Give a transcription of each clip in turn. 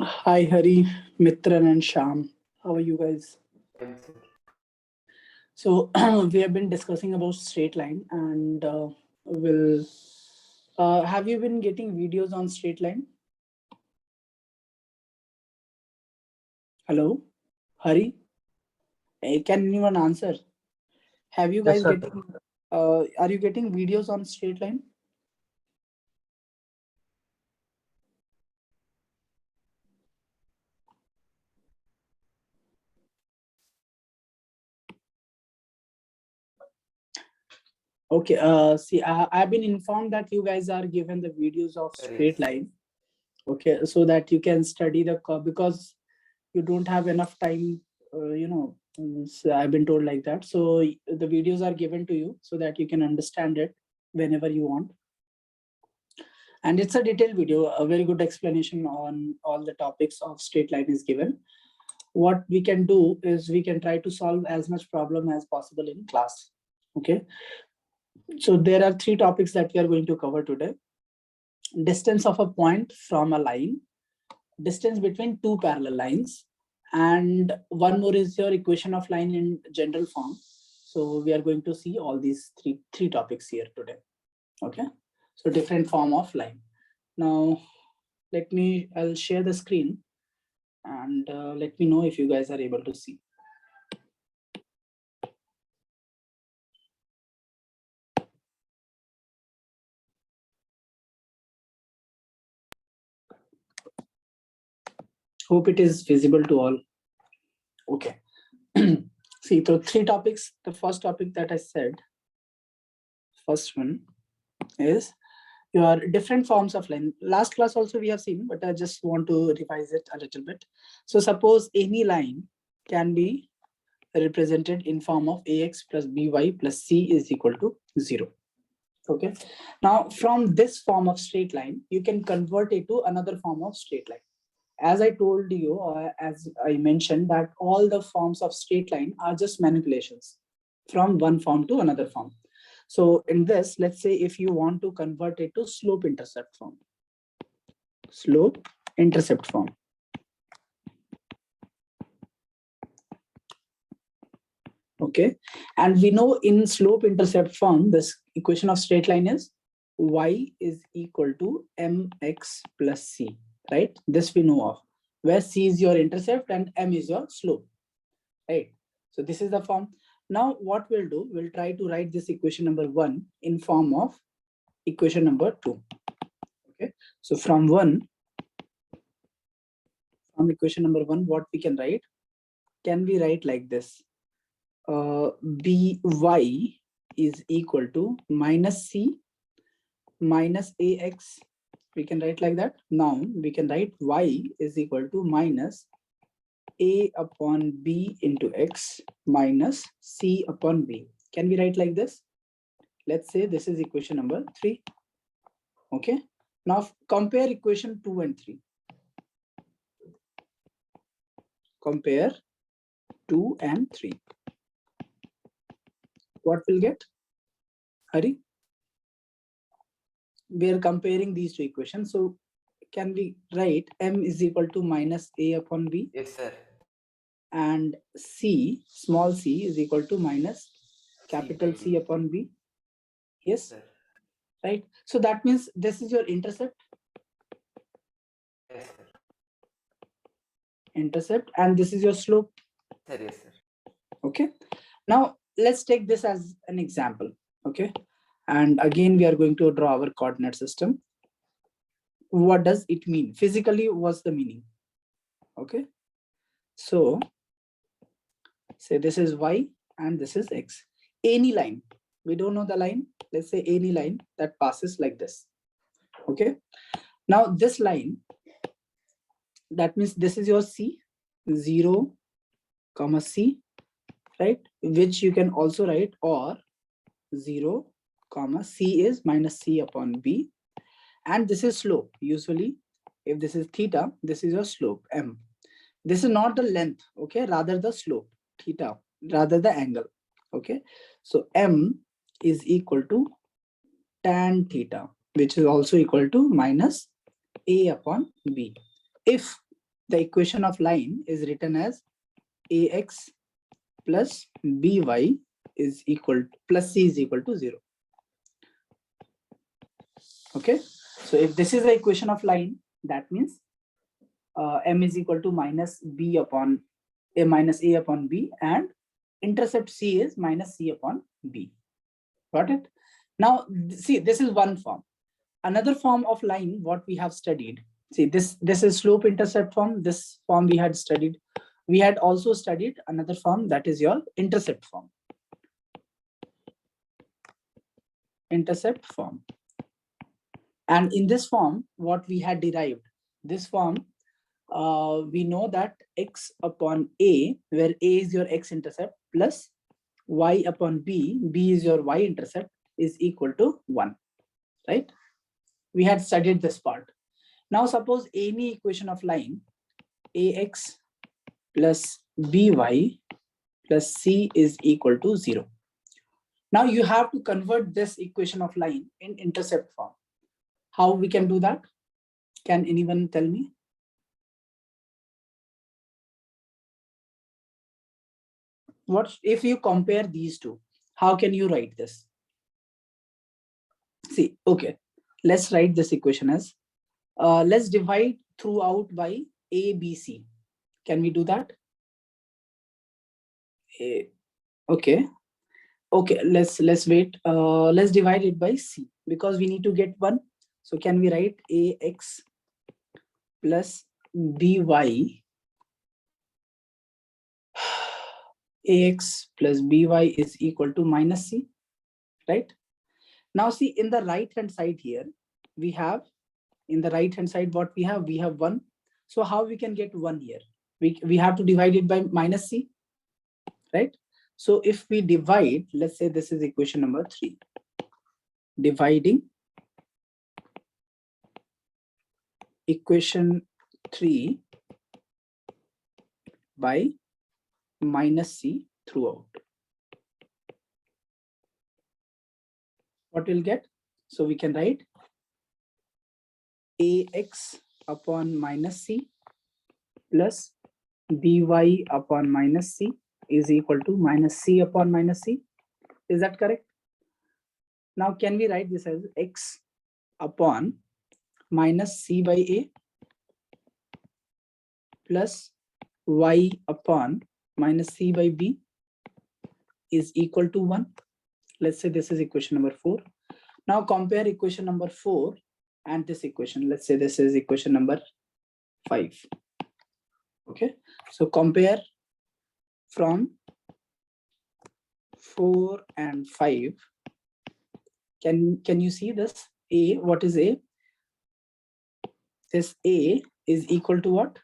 Hi Hari, Mitran and Sham. How are you guys? Fine, sir. So we have been discussing about straight line and will have you been getting videos on straight line? Hello, Hari. Can anyone answer? Have you Yes, guys sir. getting? Are you getting videos on straight line? Okay. See, I've been informed that you guys are given the videos of Sir, straight yes. line. Okay, so that you can study the curve because you don't have enough time. So I've been told like that. So the videos are given to you so that you can understand it whenever you want. And it's a detailed video. A very good explanation on all the topics of straight line is given. What we can do is we can try to solve as much problem as possible in class. Okay. So there are three topics that we are going to cover today. Distance of a point from a line, distance between two parallel lines, and one more is your equation of line in general form. So we are going to see all these three topics here today. Okay, so different form of line. Now I'll share the screen and let me know if you guys are able to see. Hope it is visible to all. Okay. See, so three topics. The first topic that I said, first one is your different forms of line. Last class also we have seen, but I just want to revise it a little bit. So suppose any line can be represented in form of ax plus by plus c is equal to 0. Okay. Now from this form of straight line, you can convert it to another form of straight line. As I told you, or as I mentioned, that all the forms of straight line are just manipulations from one form to another form. So in this, let's say if you want to convert it to slope intercept form. Slope intercept form. Okay. And we know in slope intercept form, this equation of straight line is y is equal to mx plus c, right? This we know of, where c is your intercept and m is your slope, right? So this is the form. Now what we'll do, we'll try to write this equation number 1 in form of equation number 2. Okay. So from equation number 1, what we can write? Can we write like this? by is equal to minus c minus ax. We can write like that. Now we can write y is equal to minus a upon b into x minus c upon b. Can we write like this? Let's say this is equation number 3. Okay. Now compare equation 2 and 3. Compare 2 and 3. What will get? Hari? We are comparing these two equations. So can we write m is equal to minus a upon b? Yes, sir. And c, small c, is equal to minus capital C upon b? Yes, Sir. right? So that means this is your intercept. Yes, sir. Intercept, and this is your slope. Sir, yes, sir. Okay. Now let's take this as an example. Okay. And again, we are going to draw our coordinate system. What does it mean? Physically, what's the meaning? Okay. So say this is y and this is x. Any line, we don't know the line. Let's say any line that passes like this. Okay. Now this line, that means this is your c, 0 comma c, right? Which you can also write or 0 comma c is minus c upon b, and this is slope. Usually if this is theta, this is your slope m. This is not the length, okay, rather the slope, theta, rather the angle. Okay, so m is equal to tan theta, which is also equal to minus a upon b. If the equation of line is written as ax plus by is equal plus c is equal to 0. Okay, so if this is the equation of line, that means m is equal to minus b upon a minus a upon b, and intercept c is minus c upon b. Got it? Now see, this is one form. Another form of line what we have studied, see, this is slope intercept form. This form we had studied. We had also studied another form, that is your intercept form. Intercept form. And in this form, what we had derived, this form, we know that x upon a, where a is your x-intercept, plus y upon b, b is your y-intercept, is equal to 1, right? We had studied this part. Now suppose any equation of line, ax plus by plus c is equal to 0. Now you have to convert this equation of line in intercept form. How we can do that? Can anyone tell me? What if you compare these two? How can you write this? See, okay, let's write this equation as, let's divide throughout by a, b, c. Can we do that? Okay, let's wait. Let's divide it by c, because we need to get 1. So can we write ax plus by, ax plus by is equal to minus c, right? Now see, in the right hand side here, we have, in the right hand side what we have 1. So how we can get 1 here? We have to divide it by minus c, right? So if we divide, let's say this is equation number 3, dividing equation 3 by minus c throughout, what we'll get? So we can write ax upon minus c plus by upon minus c is equal to minus c upon minus c. Is that correct? Now can we write this as x upon minus c by a plus y upon minus c by b is equal to 1. Let's say this is equation number 4. Now compare equation number 4 and this equation. Let's say this is equation number 5. Okay, so compare from 4 and 5. Can you see this? A, what is a? This a is equal to what?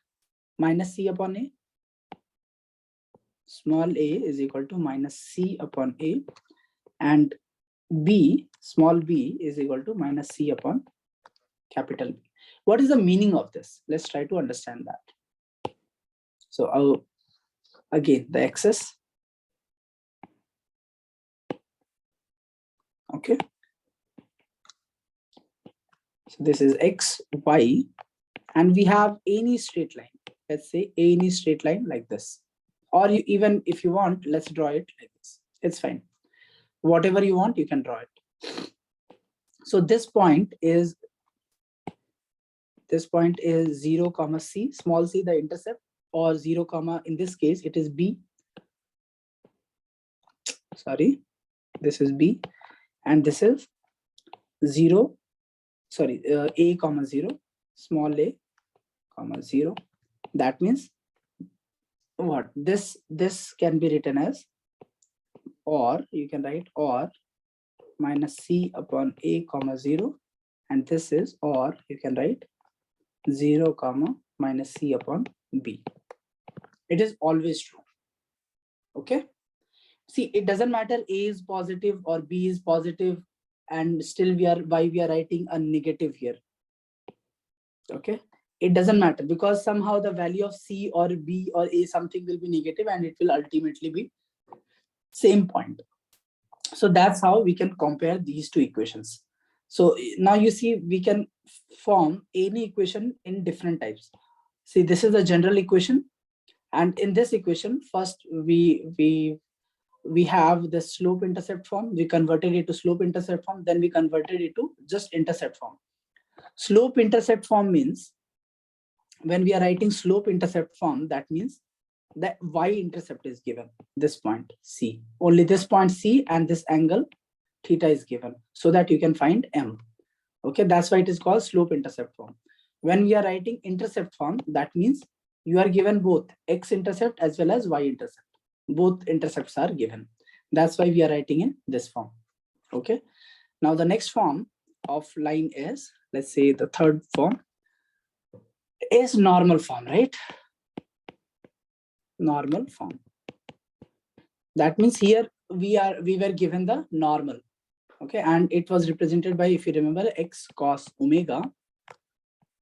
Minus c upon a. Small a is equal to minus c upon a, and b, small b, is equal to minus c upon capital B. What is the meaning of this? Let's try to understand that. So again, the excess. Okay. So this is x, y, and we have any straight line. Let's say any straight line like this. Or you, even if you want, let's draw it like this. It's fine. Whatever you want, you can draw it. So this point is 0 comma c, small c the intercept, or 0 comma, in this case it is b. Sorry, this is b, and this is 0. Sorry, a comma 0, small a comma 0. That means what? This can be written as, or you can write or minus c upon a comma 0, and this is, or you can write 0 comma minus c upon b. It is always true. Okay, see, it doesn't matter a is positive or b is positive, and still we are writing a negative here. Okay, it doesn't matter, because somehow the value of c or b or a something will be negative, and it will ultimately be same point. So that's how we can compare these two equations. So now you see, we can form any equation in different types. See, this is the general equation. And in this equation, first we have the slope intercept form. We converted it to slope intercept form. Then we converted it to just intercept form. Slope intercept form means when we are writing slope intercept form, that means that y-intercept is given, this point C. Only this point C and this angle theta is given so that you can find M. Okay, that's why it is called slope intercept form. When we are writing intercept form, that means you are given both x-intercept as well as y-intercept. Both intercepts are given. That's why we are writing in this form. Okay, now the next form of line is, let's say the third form is normal form, right? Normal form. That means here we were given the normal, okay, and it was represented by, if you remember, x cos omega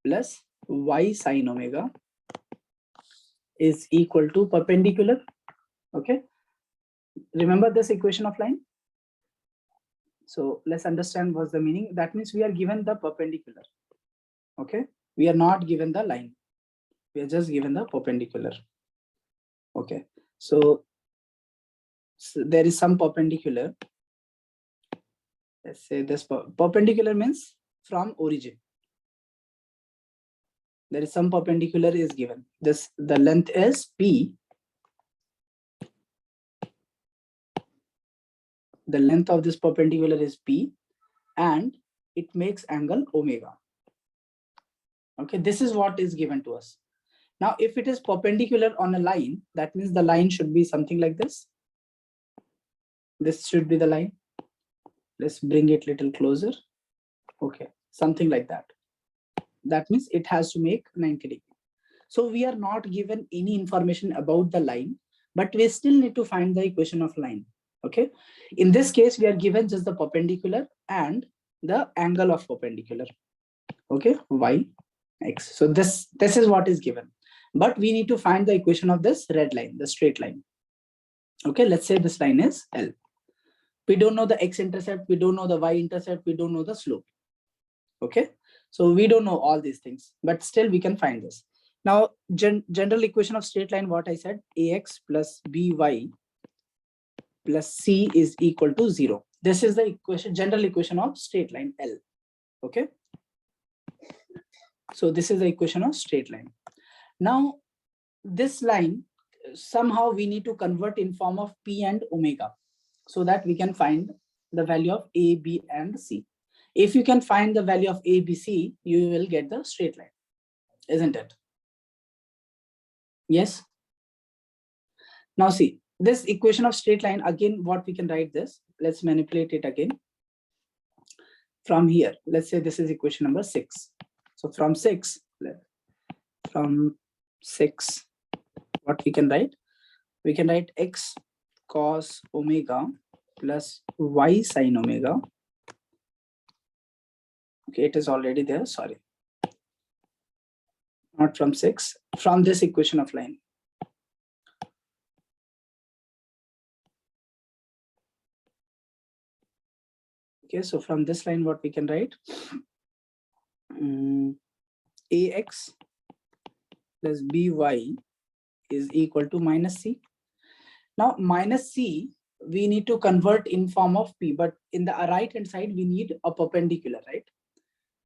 plus y sin omega is equal to perpendicular. Okay, remember this equation of line? So let's understand what's the meaning. That means we are given the perpendicular. Okay, we are not given the line, we are just given the perpendicular. Okay, so there is some perpendicular. Let's say this perpendicular means from origin. There is some perpendicular is given. This, the length is P. The length of this perpendicular is P and it makes angle omega. Okay, this is what is given to us. Now, if it is perpendicular on a line, that means the line should be something like this. This should be the line. Let's bring it a little closer. Okay, something like that. That means it has to make 90 degrees. So we are not given any information about the line, but we still need to find the equation of line. Okay, in this case, we are given just the perpendicular and the angle of perpendicular. Okay, y, x. So this is what is given, but we need to find the equation of this red line, the straight line. Okay, let's say this line is L. We don't know the x-intercept, we don't know the y-intercept, we don't know the slope. Okay, so we don't know all these things, but still we can find this. Now, general equation of straight line, what I said, ax plus by plus c is equal to 0. This is the equation, general equation of straight line L. Okay, so this is the equation of straight line. Now, this line, somehow we need to convert in form of P and omega so that we can find the value of A, B, and C. If you can find the value of A, B, C, you will get the straight line, isn't it? Yes. Now see, this equation of straight line, again, what we can write this, let's manipulate it again. From here, let's say this is equation number 6. So from 6, what we can write? We can write x cos omega plus y sin omega. Okay, it is already there, sorry. Not from 6, from this equation of line. Okay, so from this line, what we can write? Ax plus by is equal to minus c. Now, minus c, we need to convert in form of p, but in the right hand side, we need a perpendicular, right?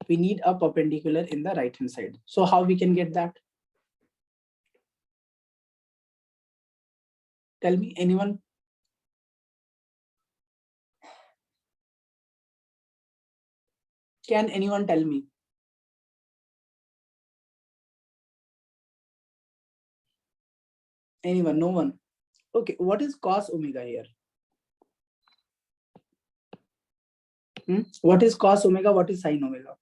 We need a perpendicular in the right hand side. So how we can get that? Tell me, anyone? Can anyone tell me? Anyone? No one? Okay, what is cos omega here? What is cos omega? What is sin omega?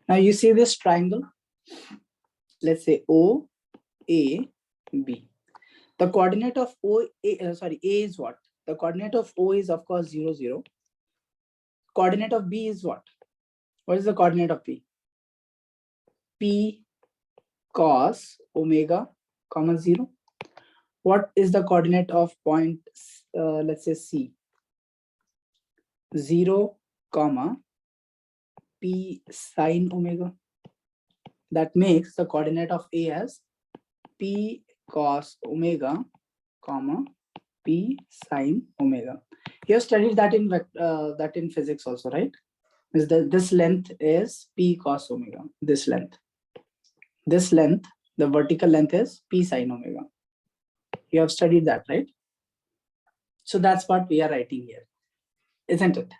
Now you see this triangle. Let's say O, A, B. The coordinate of A is what? The coordinate of O is of course 0, 0. Coordinate of B is what? What is the coordinate of P? P cos omega, comma 0. What is the coordinate of point, let's say C? 0, comma P sine omega. That makes the coordinate of A as P cos omega, comma P sine omega. You have studied that in physics also, right? Is that this length is P cos omega. This length, the vertical length is P sine omega. You have studied that, right? So that's what we are writing here, isn't it?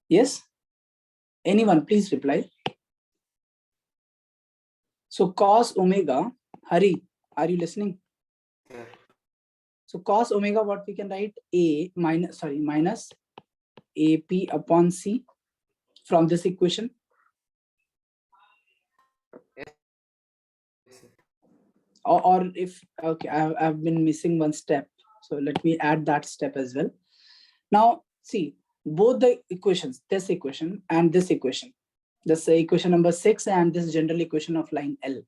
Yes? Anyone, please reply. So cos omega, Hari, are you listening? Yeah. So cos omega, what we can write? Minus AP upon C from this equation. Yes, sir. Or if, okay, I've been missing one step. So let me add that step as well. Now, see, both the equations, this equation and this equation, this equation number 6 and this general equation of line L.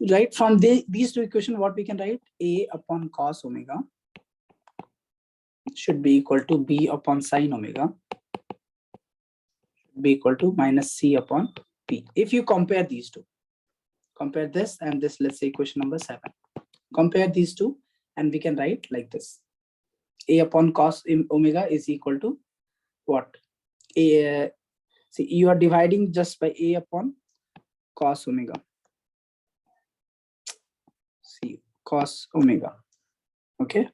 Right, from these two equations, what we can write? A upon cos omega should be equal to B upon sine omega, be equal to minus C upon P. If you compare these two, compare this and this, let's say equation number 7. Compare these two and we can write like this. A upon cos omega is equal to what? See, you are dividing just by A upon cos omega. See, cos omega, okay,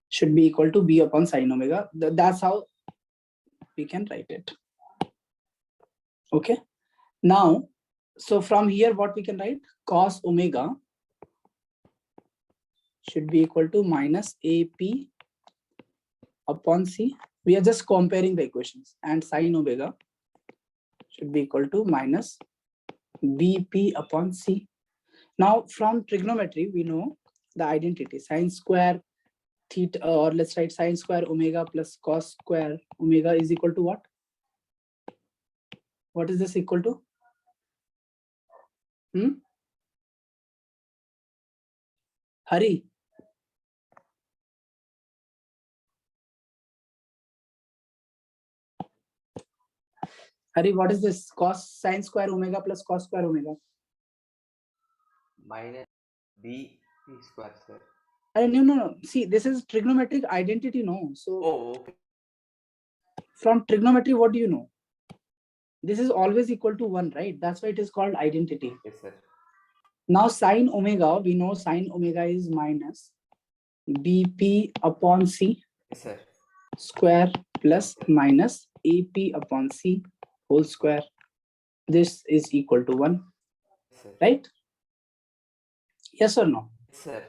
should be equal to B upon sine omega. That's how we can write it. Okay. Now, so from here, what we can write? Cos omega should be equal to minus AP upon C. We are just comparing the equations, and sine omega should be equal to minus BP upon C. Now, from trigonometry, we know the identity sine square theta, or let's write sine square omega plus cos square omega is equal to what? What is this equal to? Hari. Hari, what is this? Cos sine square omega plus cos square omega. Minus B P square, sir. No. See, this is trigonometric identity, no. So, Oh, okay. from trigonometry, what do you know? This is always equal to 1, right? That's why it is called identity. Yes, sir. Now, sine omega, we know sine omega is minus BP upon C. Yes, sir. Square plus minus AP upon C whole square. This is equal to 1, Yes, sir. right? Yes or no? Yes, sir.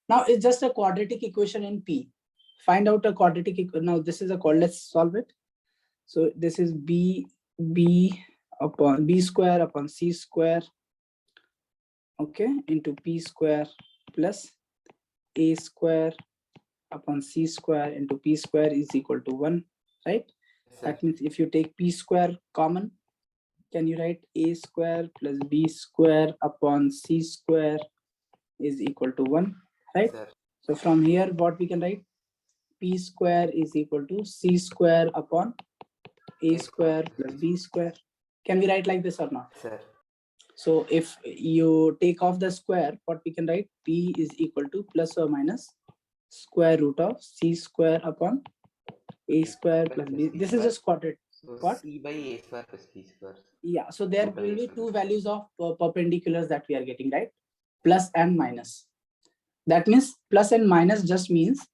Now it's just a quadratic equation in P. Find out a quadratic equation. Now this is a call. Let's solve it. So this is B upon B square upon C square, okay, into P square plus A square upon C square into P square is equal to 1, right? Yes, sir. That means if you take P square common, can you write A square plus B square upon C square is equal to 1, right? Yes, sir. So from here, what we can write? P square is equal to C square upon A square plus B square. Can we write like this or not? Yes, sir. So if you take off the square, what we can write? P is equal to plus or minus square root of C square upon A square plus B. This is just quadratic. So What? C by A square plus B square. Yeah, so there Root of will A be square. two values of perpendiculars that we are getting, right? Plus and minus. That means plus and minus just means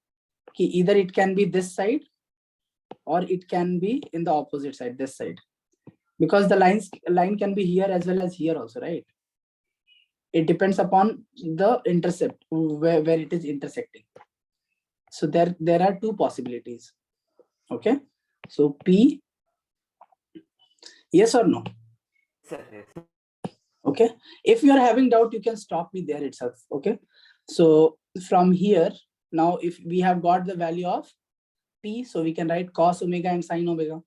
either it can be this side or it can be in the opposite side, this side, because the line can be here as well as here also, right? It depends upon the intercept where it is intersecting. So there are two possibilities. Okay, so P, yes or no? Yes, sir. Yes. Okay, if you are having doubt, you can stop me there itself. Okay, so from here, now if we have got the value of P, so we can write cos omega and sine omega.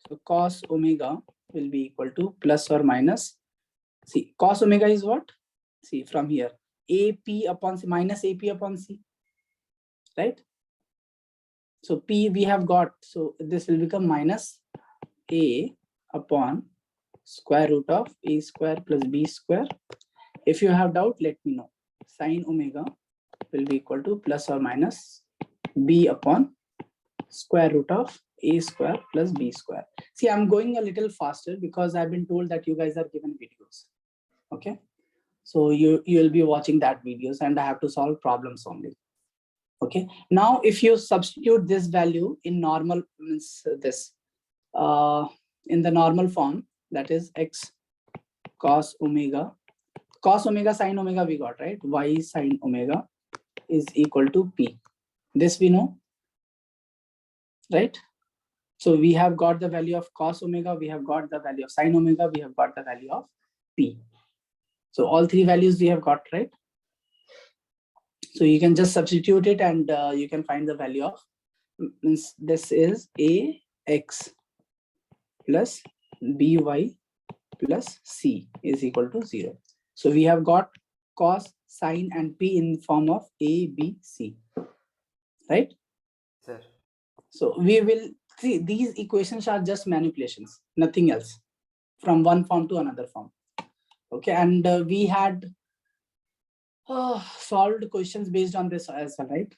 So cos omega will be equal to plus or minus. See, cos omega is what? See, from here, AP upon C minus AP upon C, right? So P we have got, so this will become minus A upon square root of A square plus B square. If you have doubt, let me know. Sine omega will be equal to plus or minus B upon square root of A square plus B square. See, I'm going a little faster because I've been told that you guys are given videos. Okay. So you'll be watching that videos and I have to solve problems only. Okay. Now, if you substitute this value in normal, means this, in the normal form, that is x cos omega sin omega we got, right? Y sin omega is equal to P. This we know, right? So we have got the value of cos omega, we have got the value of sin omega, we have got the value of P. So all three values we have got, right? So you can just substitute it and you can find the value of, means this is AX plus BY plus C is equal to 0. So we have got cos, sin and P in form of A, B, C, right? Sir. So we will see these equations are just manipulations, nothing else, from one form to another form. Okay, and we had solved questions based on this as well, right?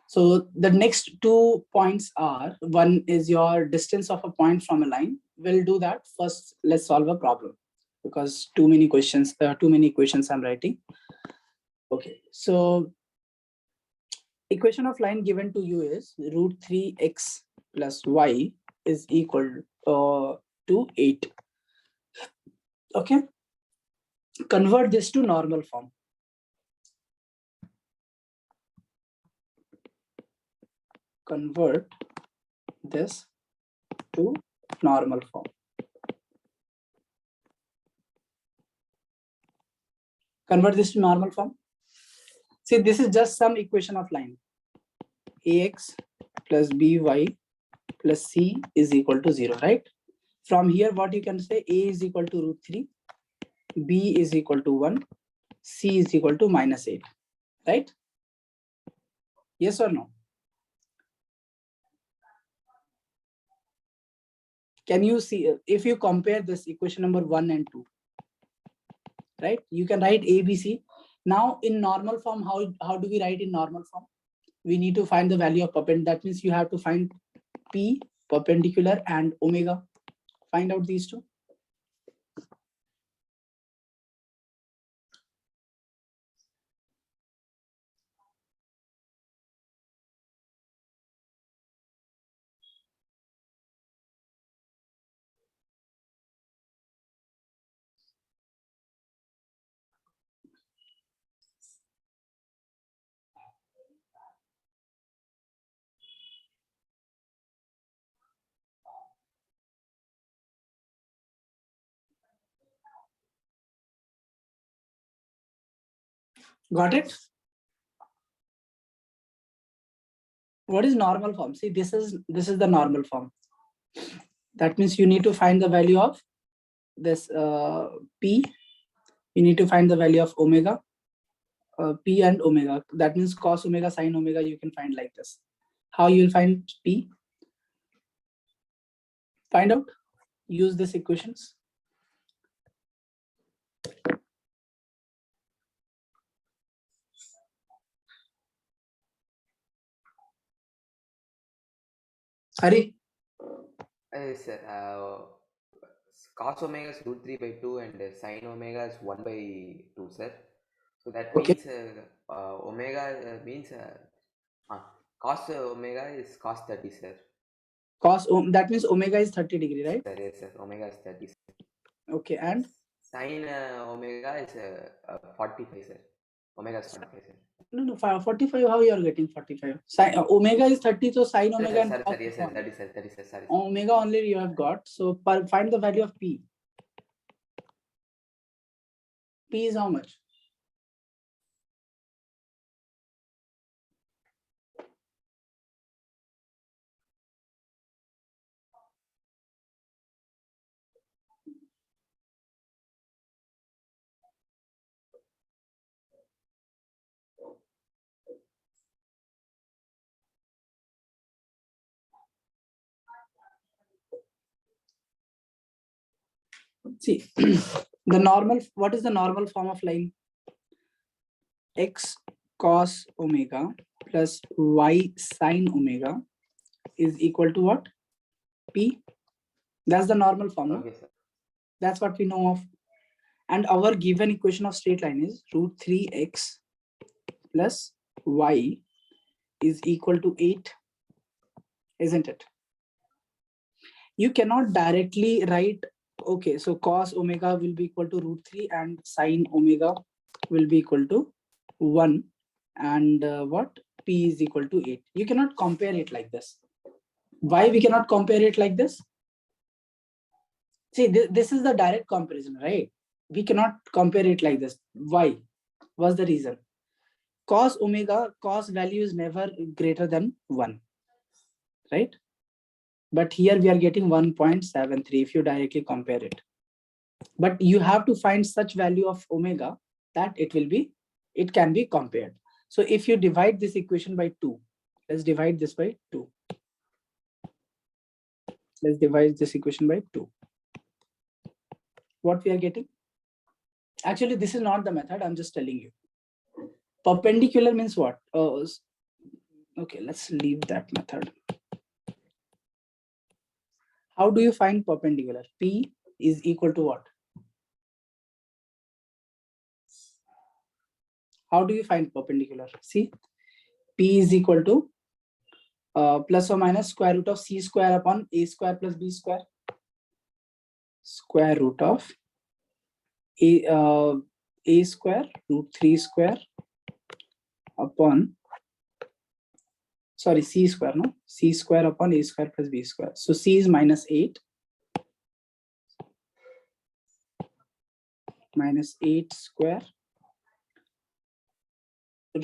So the next 2 points are, one is your distance of a point from a line. We'll do that first. Let's solve a problem because too many questions, too many equations I'm writing. Okay, so equation of line given to you is root 3x plus y is equal to 8. Okay, convert this to normal form. Convert this to normal form. Convert this to normal form. See, this is just some equation of line. Ax plus by plus c is equal to 0, right? From here, what you can say, a is equal to root 3, b is equal to 1, c is equal to minus 8, right? Yes or no? Can you see, if you compare this equation number 1 and 2, right? You can write a, b, c. Now in normal form, how do we write in normal form? We need to find the value of perpendicular. That means you have to find P, perpendicular, and omega. Find out these two. Got it? What is normal form? See, this is the normal form. That means you need to find the value of this P. You need to find the value of omega, P and omega. That means cos omega, sin omega, you can find like this. How you will find P? Find out. Use these equations. Hari? Sir, cos omega is root 3 by 2 and sin omega is 1 by 2, sir. So that Okay. means omega means cos omega is cos 30, sir. That means omega is 30 degree, right? Sir, yes, sir. Omega is 30, sir. Okay, and Sin omega is 45, sir. Omega is 45, sir. no, 45. How you are getting 45? Omega is 30, so sin omega and cos Yes, sir. 30, sir. 30, sir. Sorry. omega only you have got. So find the value of P. P is how much? See, the normal, what is the normal form of line? X cos omega plus y sin omega is equal to what? P. That's the normal form. No? Okay, sir. That's what we know of. And our given equation of straight line is root 3x plus y is equal to 8, isn't it? You cannot directly write, okay, so cos omega will be equal to root 3 and sin omega will be equal to 1 and what? P is equal to 8. You cannot compare it like this. Why we cannot compare it like this? See, this is the direct comparison, right? We cannot compare it like this. Why? What's the reason? Cos omega, cos value is never greater than 1, right? But here we are getting 1.73 if you directly compare it. But you have to find such value of omega that it can be compared. So if you divide this equation by 2, let's divide this by 2. Let's divide this equation by 2. What we are getting? Actually, this is not the method, I'm just telling you. Perpendicular means what? Okay, let's leave that method. How do you find perpendicular? P is equal to what? How do you find perpendicular? See, P is equal to plus or minus square root of c square upon a square plus b square. Square root of a square root 3 square upon, sorry, c square, no? C square upon a square plus b square. So c is minus 8. Minus 8 square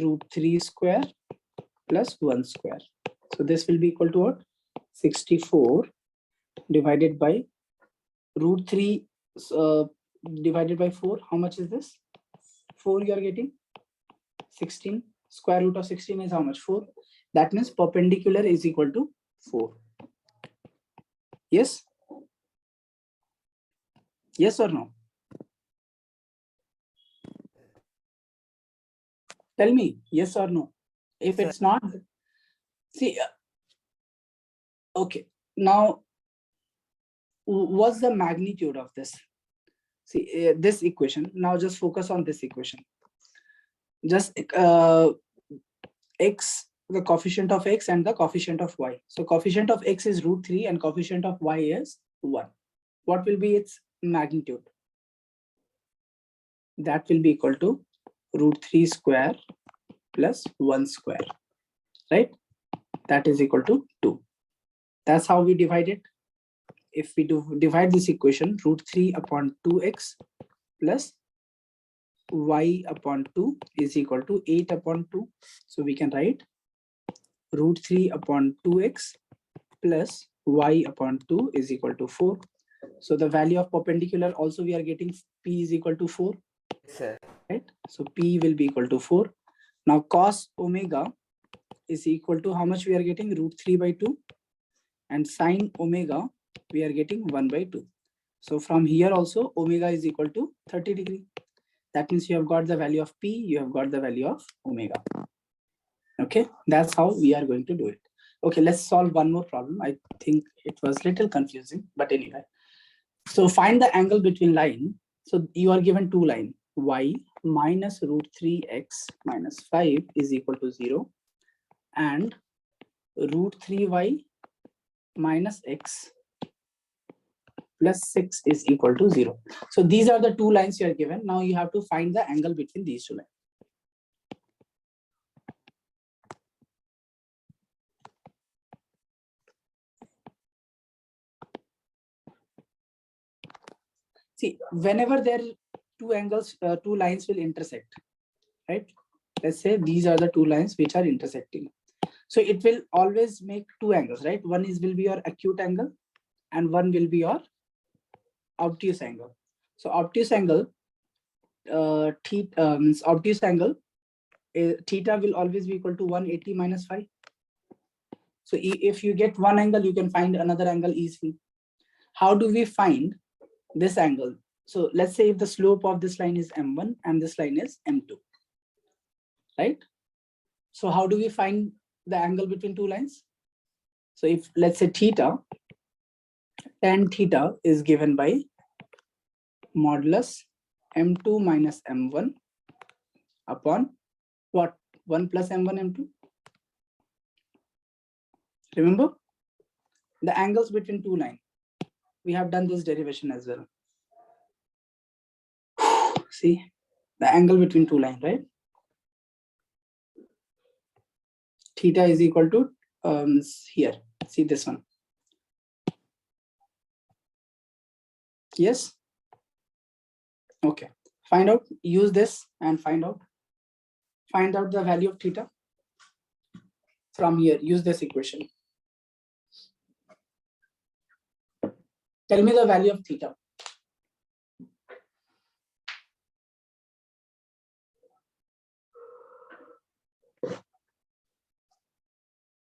root 3 square plus 1 square. So this will be equal to what? 64 divided by root 3 divided by 4. How much is this? 4 you are getting? 16. Square root of 16 is how much? 4. That means perpendicular is equal to 4. Yes? Yes or no? Tell me, yes or no? If Yes, it's not, see, okay. Now, what's the magnitude of this? See, this equation. Now just focus on this equation. Just x, the coefficient of x and the coefficient of y. So coefficient of x is root 3 and coefficient of y is 1. What will be its magnitude? That will be equal to root 3 square plus 1 square, right? That is equal to 2. That's how we divide it. If we divide this equation, root 3 upon 2x plus y upon 2 is equal to 8 upon 2. So we can write root 3 upon 2x plus y upon 2 is equal to 4. So the value of perpendicular also we are getting p is equal to 4. yes, sir. Right? So p will be equal to 4. Now cos omega is equal to how much we are getting? Root 3 by 2. And sin omega we are getting 1 by 2. So from here also omega is equal to 30 degree. That means you have got the value of p, you have got the value of omega. Okay, that's how we are going to do it. Okay, let's solve one more problem. I think it was a little confusing, but anyway. So find the angle between line. So you are given two lines, y minus root 3x minus 5 is equal to 0 and root 3y minus x plus 6 is equal to 0. So these are the two lines you are given. Now you have to find the angle between these two lines. See, whenever there are two angles, two lines will intersect, right? Let's say these are the two lines which are intersecting. So it will always make two angles, right? One will be your acute angle and one will be your obtuse angle. So obtuse angle, obtuse angle, theta will always be equal to 180 minus 5. So if you get one angle, you can find another angle easily. How do we find this angle? So let's say if the slope of this line is m1 and this line is m2, right? So how do we find the angle between two lines? So if let's say theta, tan theta is given by modulus m2 minus m1 upon what? 1 plus m1 m2. Remember the angles between two lines. We have done this derivation as well. See the angle between two lines, right? Theta is equal to here. See this one. Yes. Okay. Find out. Use this and find out. Find out the value of theta from here. Use this equation. Tell me the value of theta.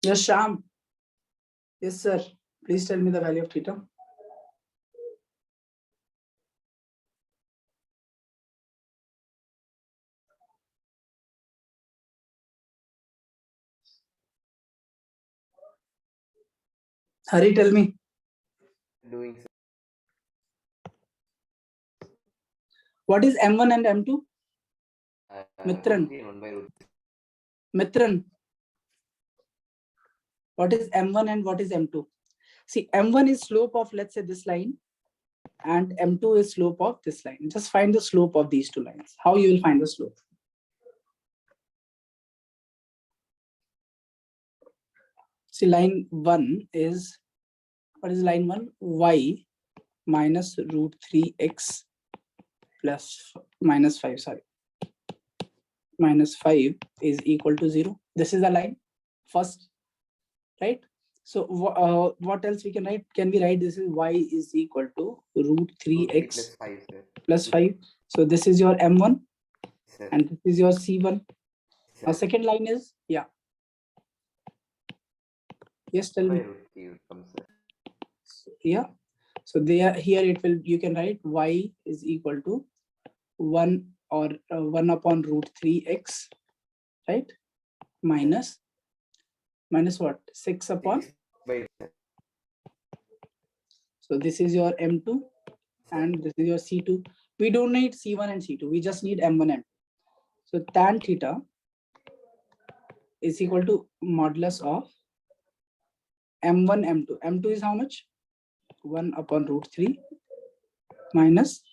Yes, Sham. Yes, sir. Please tell me the value of theta. Hurry, tell me. Doing, sir. What is m1 and m2? Root Mitran. 3 and 1 by root 3. Mitran. What is m1 and what is m2? See, m1 is slope of, let's say, this line, and m2 is slope of this line. Just find the slope of these two lines. How you will find the slope? See, line 1 is, what is line 1? Y minus root 3x plus minus 5, sorry. Minus 5 is equal to 0. This is the line first, right? So what else we can write? Can we write this is y is equal to root 3x plus 5, sir. plus 5. So this is your m1, Sir. and this is your c1. Sir. Our second line is, yeah. Yes, tell me. By root 3 would come, sir. Yeah. So there, here it will, you can write y is equal to 1 or 1 upon root 3x, right? Minus what? 6 upon. 6 by, sir. So this is your m2 Sir. and this is your c2. We don't need c1 and c2. We just need m1 and m2. So tan theta is equal to modulus of m1 m2. M2 is how much? 1 upon root 3 minus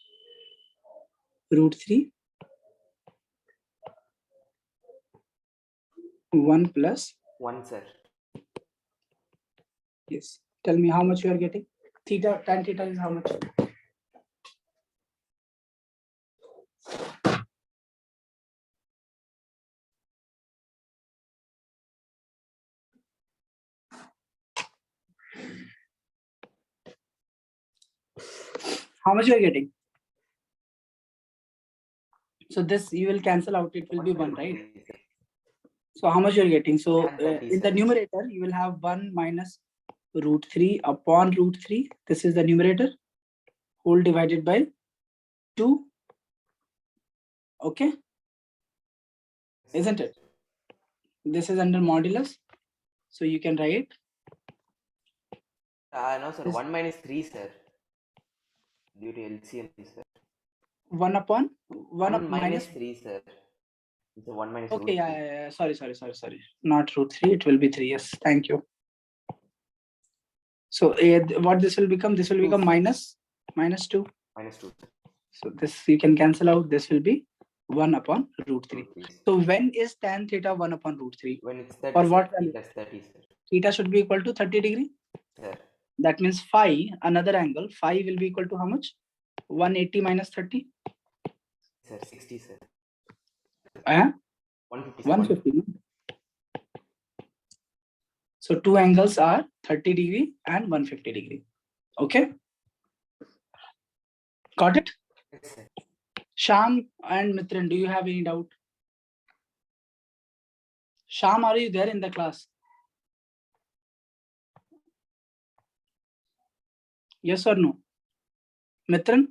root 3 1 plus 1, sir. yes. Tell me how much you are getting. Theta, tan theta is how much? How much you are getting? So this you will cancel out. It will be 1, right? So how much you are getting? So in the numerator, you will have 1 minus root 3 upon root 3. This is the numerator. Whole divided by 2. Okay. Isn't it? This is under modulus. So you can write. No, sir. 1 minus 3, sir. Due to LCM, sir. 1 upon 1 minus 3, sir. It's a 1 minus okay, root yeah. Sorry. Not root 3. It will be 3. Yes, thank you. So what this will become? This will become minus 2. Minus 2. So this you can cancel out. This will be 1 upon root 3. So when is tan theta 1 upon root 3? When it's 30, for what sir, value? 30, sir. Theta should be equal to 30 degree. Sir. That means phi, another angle, phi will be equal to how much? 180 minus 30? Sir, 60, sir. 150. 150. No? So two angles are 30 degree and 150 degree. Okay. Got it? Yes, sir. Sham and Mitran, do you have any doubt? Sham, are you there in the class? Yes or no? Mitran?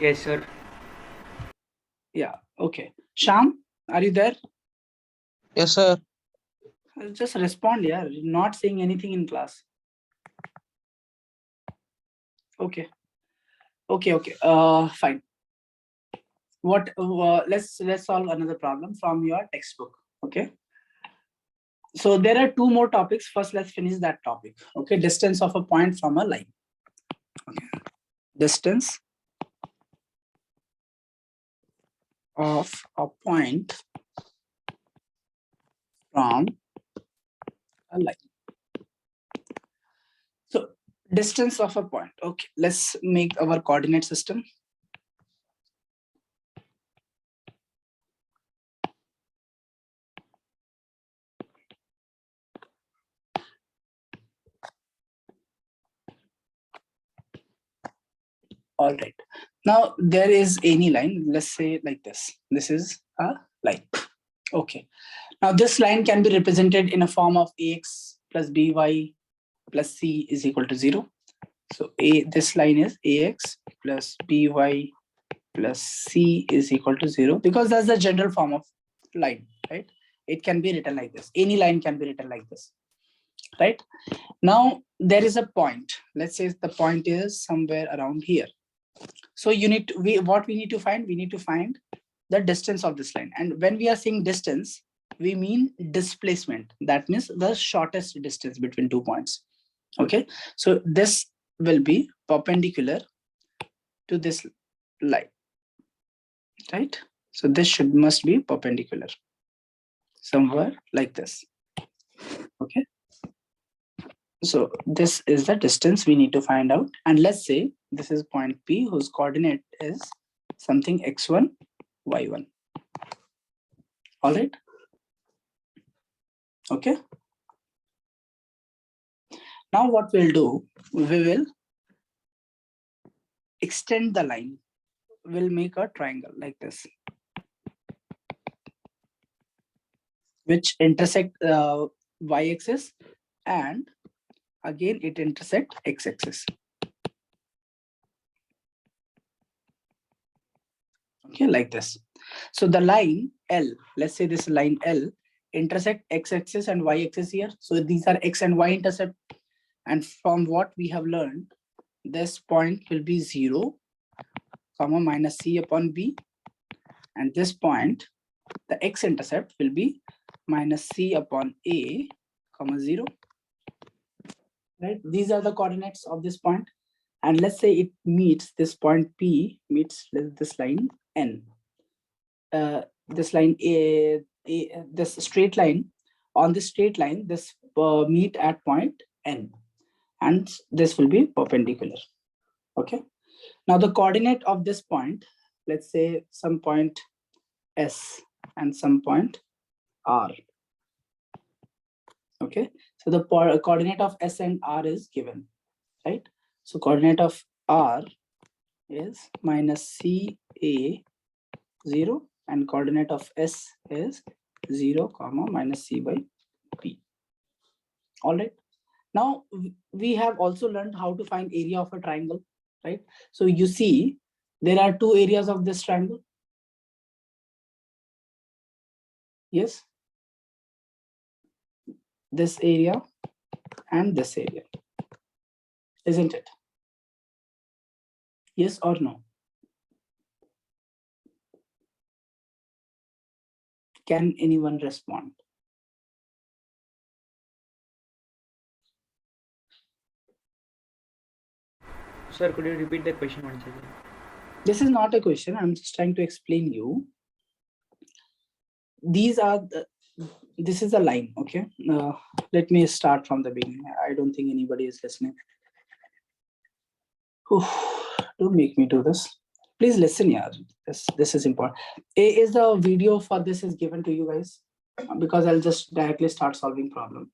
Yes, sir. Yeah, okay. Sham, are you there? Yes, sir. Just respond, yeah. You're not saying anything in class. Okay. Okay. Fine. What? Let's solve another problem from your textbook. Okay. So there are two more topics. First, let's finish that topic. Okay. Distance of a point from a line. Okay. Distance of a point from a line. So distance of a point. Okay. Let's make our coordinate system. All right. Now there is any line. Let's say like this. This is a line. Okay. Now this line can be represented in a form of ax plus by plus c is equal to 0. So this line is ax plus by plus c is equal to 0 because that's the general form of line, right? It can be written like this. Any line can be written like this, right? Now there is a point. Let's say the point is somewhere around here. So what we need to find? We need to find the distance of this line. And when we are saying distance, we mean displacement. That means the shortest distance between 2 points. Okay, so this will be perpendicular to this line, right? So this must be perpendicular somewhere like this. Okay, so this is the distance we need to find out. And let's say this is point P whose coordinate is something x1, y1. All right. Okay. Now what we'll do, we will extend the line. We'll make a triangle like this, which intersect y-axis and again it intersect x-axis. Okay, like this. So the line L, let's say this line L intersect x-axis and y-axis here. So these are x and y intercept. And from what we have learned, this point will be 0, comma minus c upon b. And this point, the x-intercept will be minus c upon a, comma 0. Right? These are the coordinates of this point. And let's say it meets this point P meets this line N. This line this straight line, on this straight line, this meet at point N. And this will be perpendicular. Okay. Now the coordinate of this point, let's say some point S and some point R. Okay. So the coordinate of S and R is given, right? So coordinate of R is minus CA 0 and coordinate of S is 0, comma minus C by P. All right. Now we have also learned how to find area of a triangle, right? So you see there are two areas of this triangle. Yes. This area and this area, isn't it? Yes or no? Can anyone respond? Sir, could you repeat the question once again? This is not a question. I'm just trying to explain you. These are this is a line. Okay. Let me start from the beginning. I don't think anybody is listening. Don't make me do this. Please listen, yeah. This is important. Is the video for this is given to you guys? Because I'll just directly start solving problem.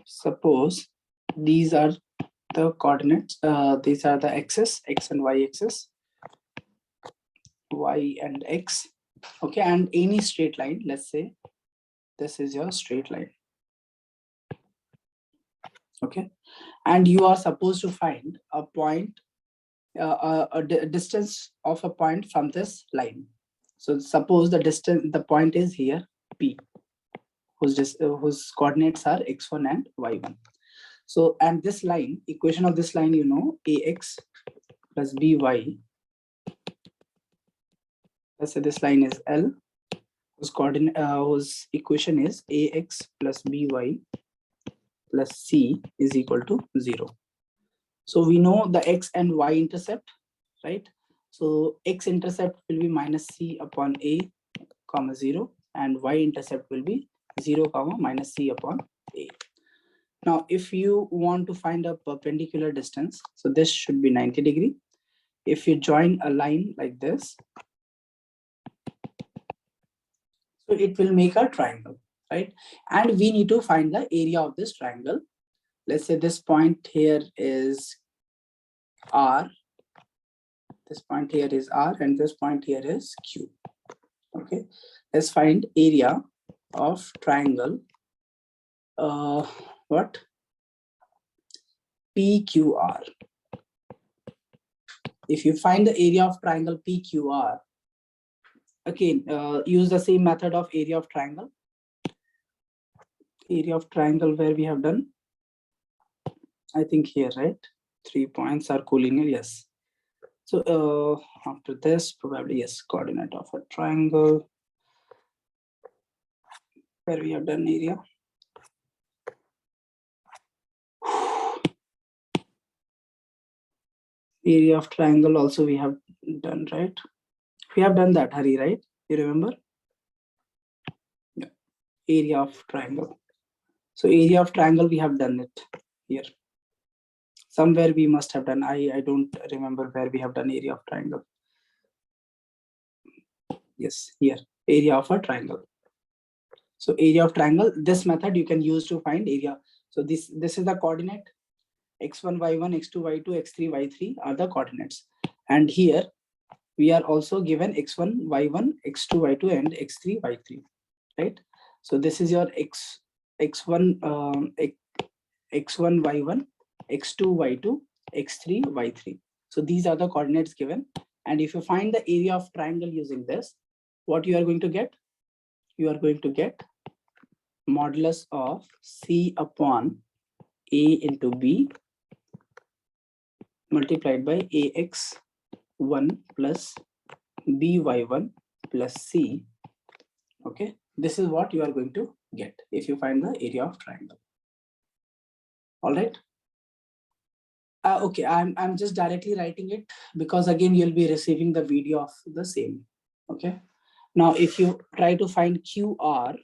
Suppose these are the coordinates. These are the axis, x and y axis, y and x. Okay, and any straight line. Let's say this is your straight line. Okay, and you are supposed to find a point, distance of a point from this line. So suppose the point is here P, whose coordinates are x1 and y1. So, and this line, equation of this line, ax plus by. Let's say this line is L, whose equation is ax plus by plus c is equal to 0. So we know the x and y intercept, right? So x intercept will be minus c upon a comma 0, and y intercept will be 0 comma minus c upon a. Now, if you want to find a perpendicular distance, so this should be 90 degree. If you join a line like this, so it will make a triangle, right? And we need to find the area of this triangle. Let's say this point here is R, this point here is R, and this point here is Q. Okay, let's find area of triangle, what? PQR. If you find the area of triangle PQR, again, use the same method of area of triangle. Area of triangle where we have done, I think here, right? 3 points are collinear, yes. So after this, probably yes, coordinate of a triangle where we have done area. Area of triangle also we have done, right? We have done that, Hari, right? You remember? Yeah. Area of triangle. So area of triangle, we have done it here. Somewhere we must have done. I don't remember where we have done area of triangle. Yes, here, area of a triangle. So area of triangle, this method you can use to find area. So this is the coordinate, x1, y1, x2, y2, x3, y3 are the coordinates. And here we are also given x1, y1, x2, y2, and x3, y3, right? So this is your x1, x1, y1, x2, y2, x3, y3. So these are the coordinates given. And if you find the area of triangle using this, what you are going to get? You are going to get modulus of C upon A into B multiplied by AX1 plus BY1 plus C. Okay, this is what you are going to get if you find the area of triangle. All right. Okay, I'm just directly writing it because again you'll be receiving the video of the same. Okay. Now, if you try to find QR,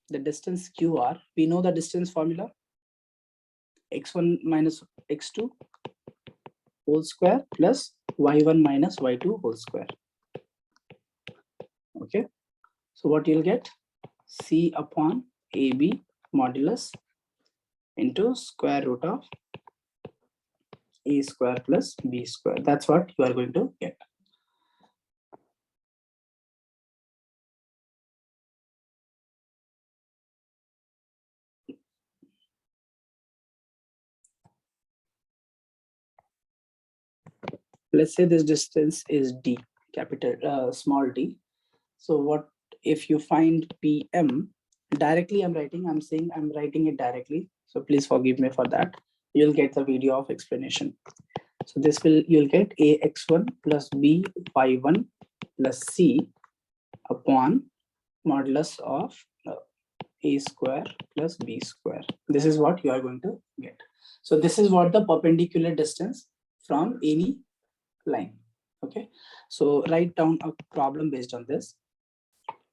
the distance QR, we know the distance formula, x1 minus x2 whole square plus y1 minus y2 whole square. Okay, so what you'll get, C upon AB modulus into square root of A square plus B square. That's what you are going to get. Let's say this distance is D, capital small d. So what if you find PM directly? I'm saying I'm writing it directly. So please forgive me for that. You'll get the video of explanation. So this will, you'll get AX1 plus BY1 plus C upon modulus of A square plus B square. This is what you are going to get. So this is what the perpendicular distance from any line. Okay, so write down a problem based on this.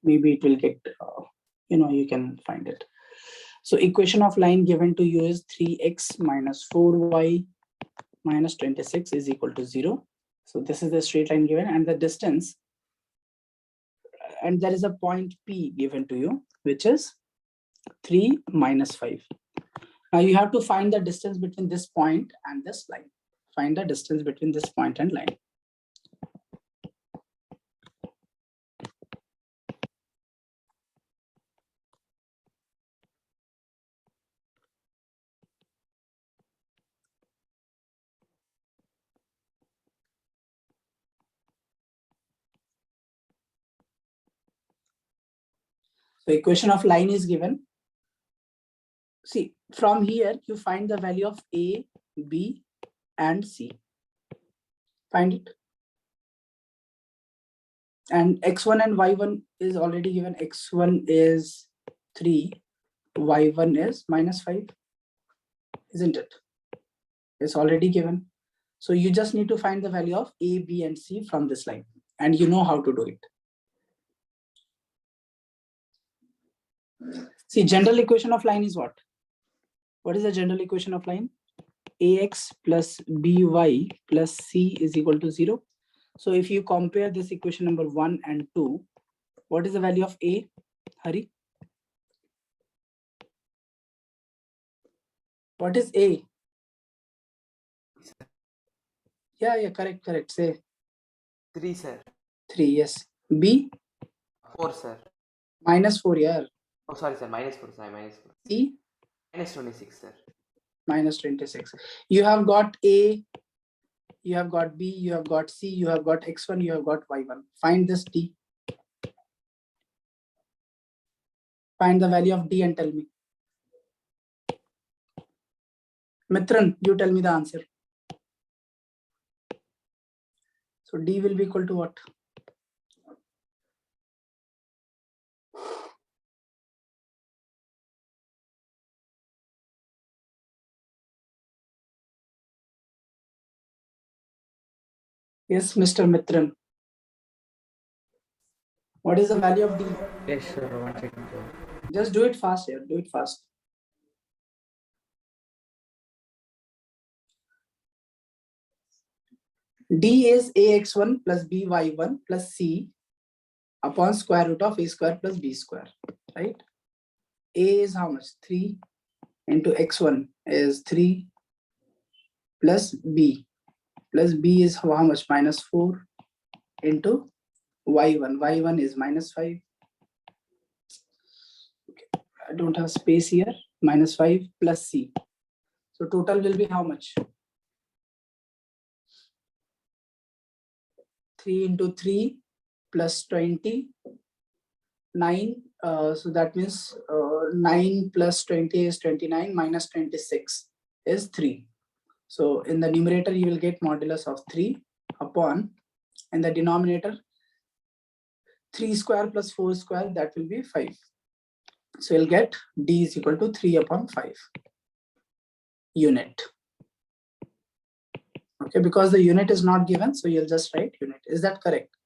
Maybe it will get, you can find it. So equation of line given to you is 3x minus 4y minus 26 is equal to 0. So this is the straight line given, and the distance, and there is a point P given to you, which is 3 minus 5. Now you have to find the distance between this point and this line. Find the distance between this point and line. So equation of line is given. See, from here you find the value of A, B, and C. Find it. And x1 and y1 is already given. X1 is 3, y1 is -5, isn't it? It's already given. So you just need to find the value of A, B, and C from this line, and you know how to do it. See, general equation of line is what? What is the general equation of line? Ax plus by plus c is equal to 0. So if you compare this equation number 1 and 2, what is the value of A? Hari? What is A? Yeah, correct. Say 3, sir. 3, yes. B? 4, sir. -4, yeah. Oh, sorry, sir. -4, sir. -4. C? -26, sir. -26. You have got A, you have got B, you have got C, you have got x1, you have got y1. Find this D. Find the value of D and tell me. Mitran, you tell me the answer. So D will be equal to what? Yes, Mr. Mitran. What is the value of D? Yes, sir. 1 second, sir. Just do it fast here. Do it fast. D is ax1 plus by1 plus c upon square root of a square plus b square, right? A is how much? 3 into x1 is 3 plus b is how much? -4 into y1. Y1 is -5. Okay. I don't have space here. -5 plus c. So total will be how much? 3 into 3 plus 20, 9. So that means 9 plus 20 is 29, minus 26 is 3. So in the numerator, you will get modulus of 3 upon, in the denominator, 3 square plus 4 square, that will be 5. So you'll get D is equal to 3 upon 5 unit. Okay, because the unit is not given, so you'll just write unit. Is that correct?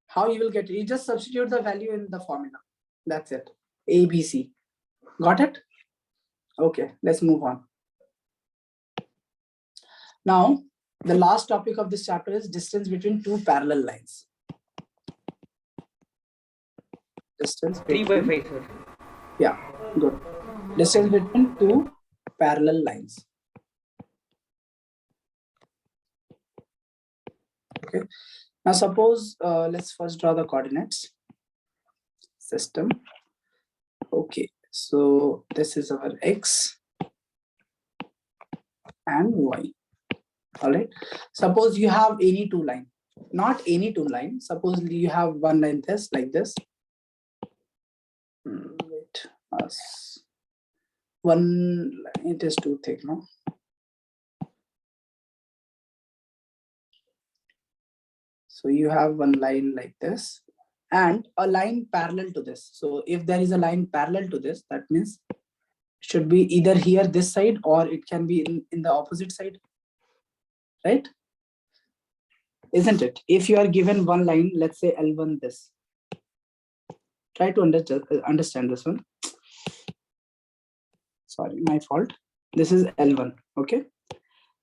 How you will get it? You just substitute the value in the formula. That's it. A, B, C. Got it? Okay, let's move on. Now, the last topic of this chapter is distance between two parallel lines. Distance 3 by between, 5, sir. yeah, good. Distance between two parallel lines. Okay. Now suppose let's first draw the coordinates system. Okay, so this is our x and y. All right. Suppose you have any two line, not any two line. Suppose you have one line this like this. Wait, one line, it is too thick, no? So you have one line like this and a line parallel to this. So if there is a line parallel to this, that means should be either here this side or it can be in the opposite side, right? Isn't it? If you are given one line, let's say L1 this. Try to understand this one. Sorry, my fault. This is L1, okay?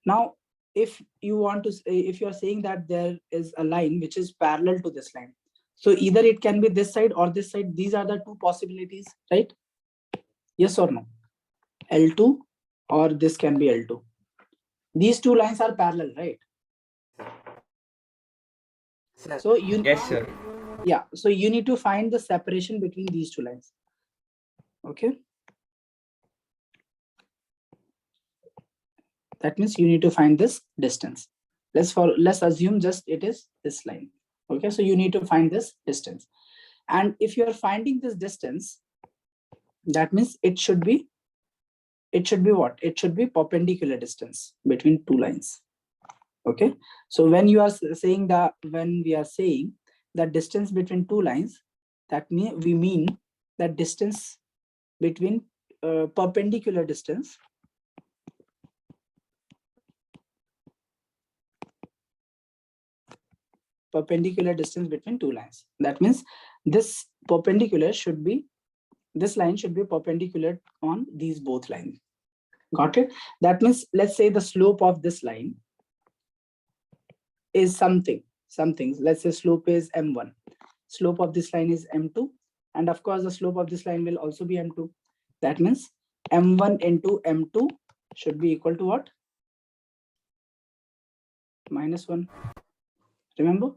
Now, if you want to say, if you are saying that there is a line which is parallel to this line, so either it can be this side or this side. These are the two possibilities, right? Yes or no? L2 or this can be L2. These two lines are parallel, right? Sir. So you, Yes, sir. yeah, so you need to find the separation between these two lines. Okay. That means you need to find this distance. Let's assume just it is this line. Okay, so you need to find this distance. And if you are finding this distance, that means it should be what? It should be perpendicular distance between two lines. Okay, so when you are saying that, when we are saying the distance between two lines, that means we mean that distance between perpendicular distance between two lines. That means this perpendicular should be, this line should be perpendicular on these both lines. Got it? That means, let's say the slope of this line is something. Let's say slope is m1. Slope of this line is m2. And of course, the slope of this line will also be m2. That means m1 into m2 should be equal to what? -1. Remember?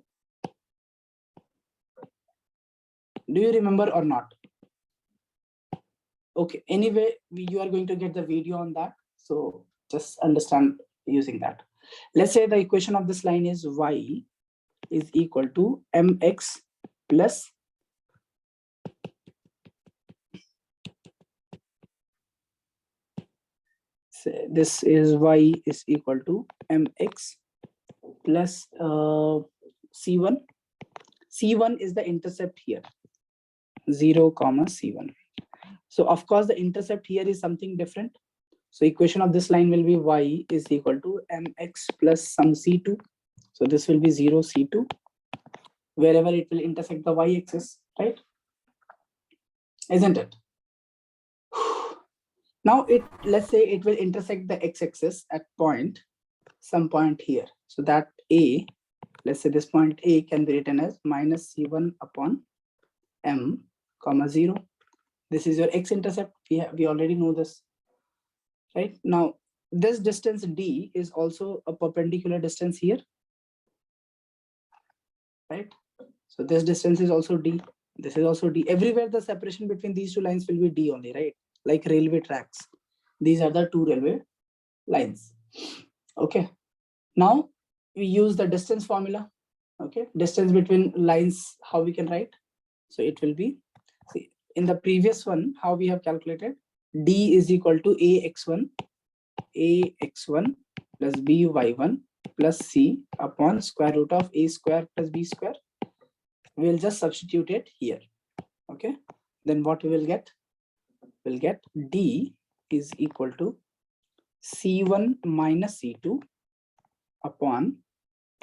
Do you remember or not? Okay, anyway, you are going to get the video on that. So just understand using that. Let's say the equation of this line is y is equal to mx plus say this is y is equal to mx plus c1. C1 is the intercept here, 0, c1. So of course the intercept here is something different. So equation of this line will be y is equal to mx plus some c2. So this will be 0, c2, wherever it will intersect the y-axis, right? Isn't it? Now let's say it will intersect the x-axis at some point here. So that a, let's say this point a can be written as minus c1 upon m, 0. This is your x-intercept. We already know this, right? Now this distance d is also a perpendicular distance here, right? So this distance is also d. This is also d. Everywhere the separation between these two lines will be d only, right? Like railway tracks. These are the two railway lines. Okay. Now we use the distance formula. Okay. Distance between lines, how we can write? So it will be, see, in the previous one, how we have calculated, d is equal to ax1 plus by1 plus c upon square root of a square plus b square. We'll just substitute it here. Okay, then what we will get? We'll get d is equal to c1 minus c2 upon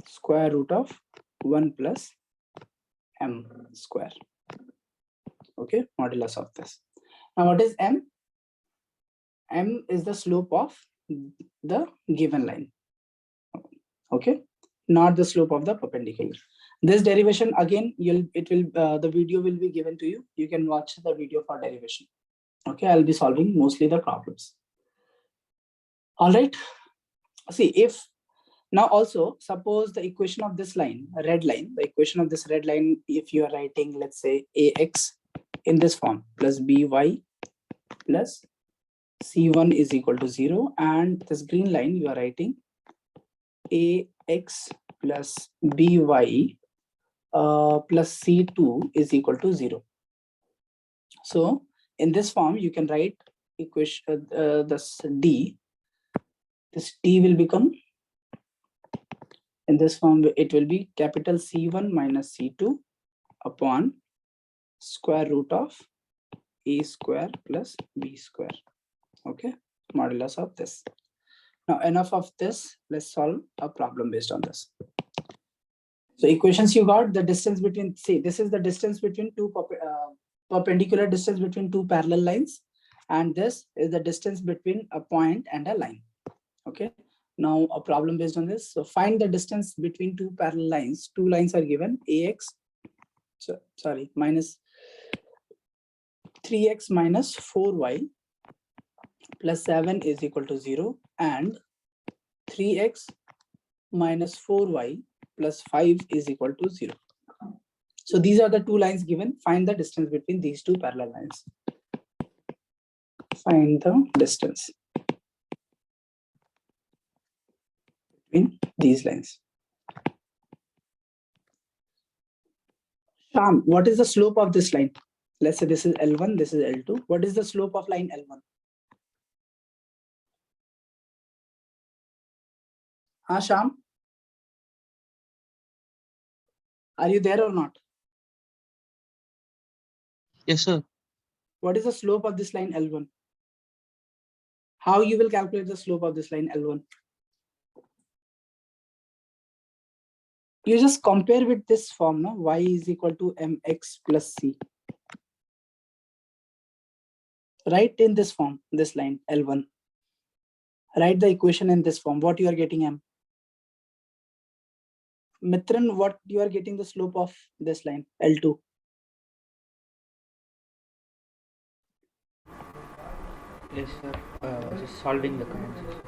square root of 1 plus m square. Okay, modulus of this. Now what is m? M is the slope of the given line. Okay, not the slope of the perpendicular. This derivation again, the video will be given to you. You can watch the video for derivation. Okay, I'll be solving mostly the problems. All right. See, if now also suppose the equation of this line, red line, the equation of this red line, if you are writing, let's say ax in this form plus by plus c1 is equal to 0, and this green line you are writing ax plus by plus c2 is equal to 0. So in this form you can write equation this d. This d will become, in this form it will be capital C1 minus C2 upon square root of a square plus b square. Okay, modulus of this. Now enough of this, let's solve a problem based on this. So equations you got, the distance between, see, this is the distance between two perpendicular distance between two parallel lines, and this is the distance between a point and a line. Okay, now a problem based on this. So find the distance between two parallel lines. Two lines are given, ax, minus 3x minus 4y plus 7 is equal to 0, and 3x minus 4y plus 5 is equal to 0. So these are the two lines given. Find the distance between these two parallel lines. Find the distance between these lines. Sham, what is the slope of this line? Let's say this is L1, this is L2. What is the slope of line L1? Sham? Are you there or not? Yes, sir. What is the slope of this line L1? How you will calculate the slope of this line L1? You just compare with this form, no? Y is equal to mx plus c. Write in this form, this line L1. Write the equation in this form. What you are getting m? Mitran, what you are getting the slope of this line L2? Yes, sir. Just solving the concept.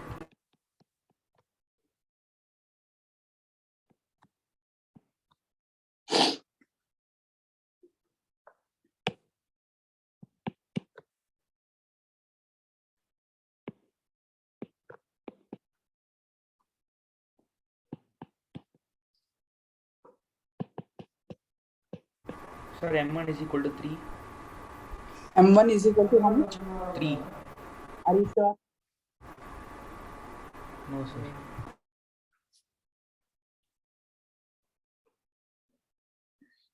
Sir, M1 is equal to 3. M1 is equal to how much? 3. Are you sure? No, sir.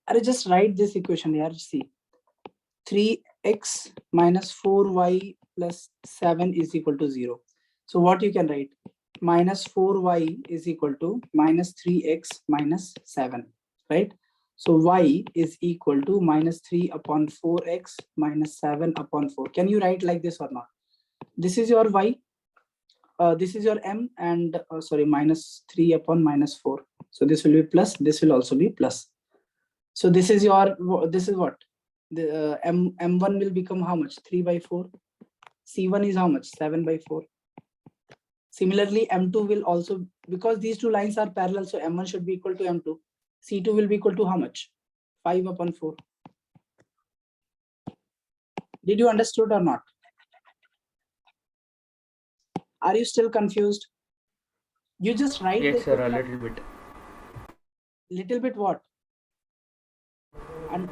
I just write this equation here. See, 3x minus 4y plus 7 is equal to 0. So what you can write? Minus 4y is equal to minus 3x minus 7, right? So y is equal to minus 3 upon 4x minus 7 upon 4. Can you write like this or not? This is your y. This is your m, and sorry, minus 3 upon minus 4. So this will be plus. This will also be plus. So this is your, this is what? The m1 will become how much? 3 by 4. C1 is how much? 7 by 4. Similarly, m2 will also, because these two lines are parallel, so m1 should be equal to m2. C2 will be equal to how much? 5 upon 4. Did you understood or not? Are you still confused? You just write. Yes, sir, a little bit. Little bit what? And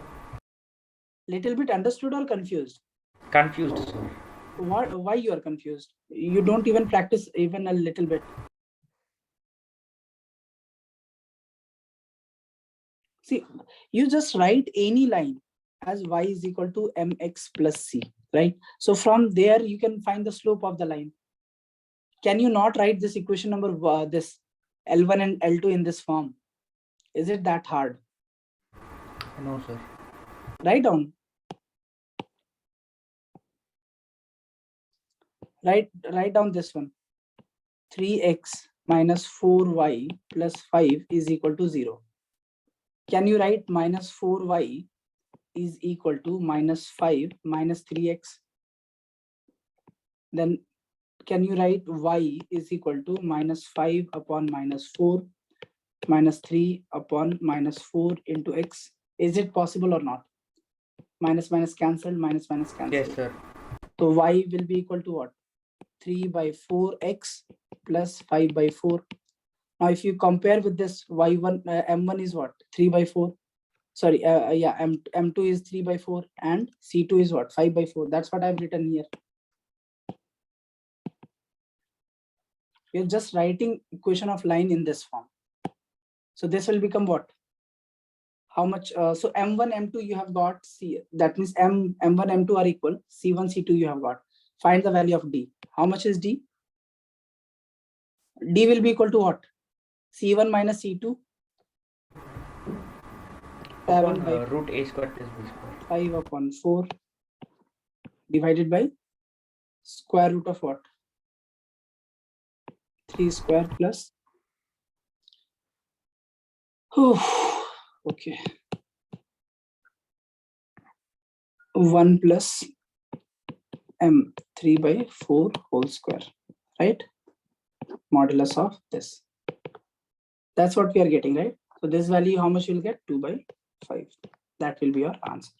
little bit understood or confused? Confused, sir. What? Why you are confused? You don't even practice even a little bit. See, you just write any line as y is equal to mx plus c, right? So from there you can find the slope of the line. Can you not write this equation number, this L1 and L2 in this form? Is it that hard? No, sir. Write down. Write down this one. 3x minus 4y plus 5 is equal to 0. Can you write minus 4y is equal to minus 5 minus 3x? Then can you write y is equal to minus 5 upon minus 4 minus 3 upon minus 4 into x? Is it possible or not? Minus minus cancelled, minus minus cancelled. Yes, sir. So y will be equal to what? 3 by 4x plus 5 by 4. Now if you compare with this, y1 m1 is what? 3 by 4. Sorry, yeah, m2 is 3 by 4 and c2 is what? 5 by 4. That's what I've written here. You're just writing equation of line in this form. So this will become what? How much? So m1, m2 you have got. C, that means m1, m2 are equal. C1, C2 you have got. Find the value of d. How much is d? D will be equal to what? C1 minus C2. 7 Upon by root a square plus b square. 5 upon 4 divided by square root of what? 3 square plus. Okay. 1 plus m 3 by 4 whole square, right? Modulus of this. That's what we are getting, right? So this value, how much you'll get? 2 by 5. That will be your answer.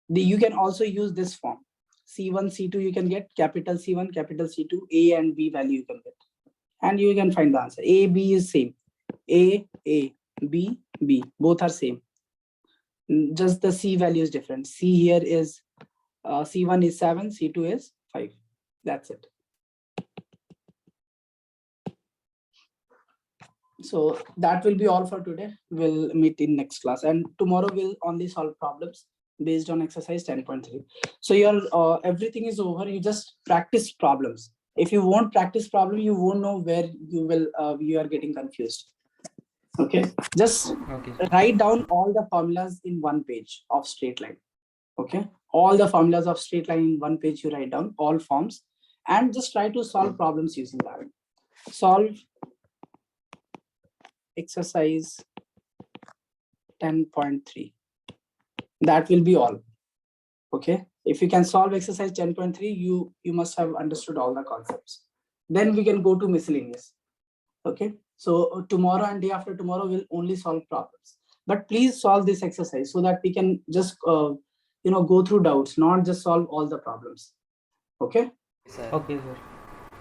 You can also use this form. C1, C2, you can get capital C1, capital C2, A and B value you can get. And you can find the answer. A, B is same. A, B, B. Both are same. Just the C value is different. C here is C1 is 7, C2 is 5. That's it. So that will be all for today. We'll meet in next class, and tomorrow we'll only solve problems based on exercise 10.3. So your everything is over. You just practice problems. If you won't practice problem, you won't know where you will you are getting confused. Okay, just Okay, sir. write down all the formulas in one page of straight line. Okay, all the formulas of straight line in one page, you write down all forms, and just try to solve problems using that. Solve exercise 10.3. That will be all. Okay, if you can solve exercise 10.3, you must have understood all the concepts. Then we can go to miscellaneous. Okay, so tomorrow and day after tomorrow we'll only solve problems, but please solve this exercise so that we can just go through doubts, not just solve all the problems. Okay, Sir. Okay, sir.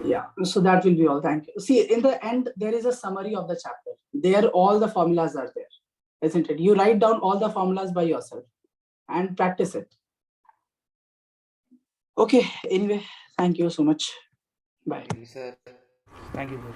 yeah, so that will be all. Thank you. See, in the end there is a summary of the chapter. There all the formulas are there, isn't it? You write down all the formulas by yourself and practice it. Okay, anyway, thank you so much. Bye. Thank you, sir. Thank you, sir.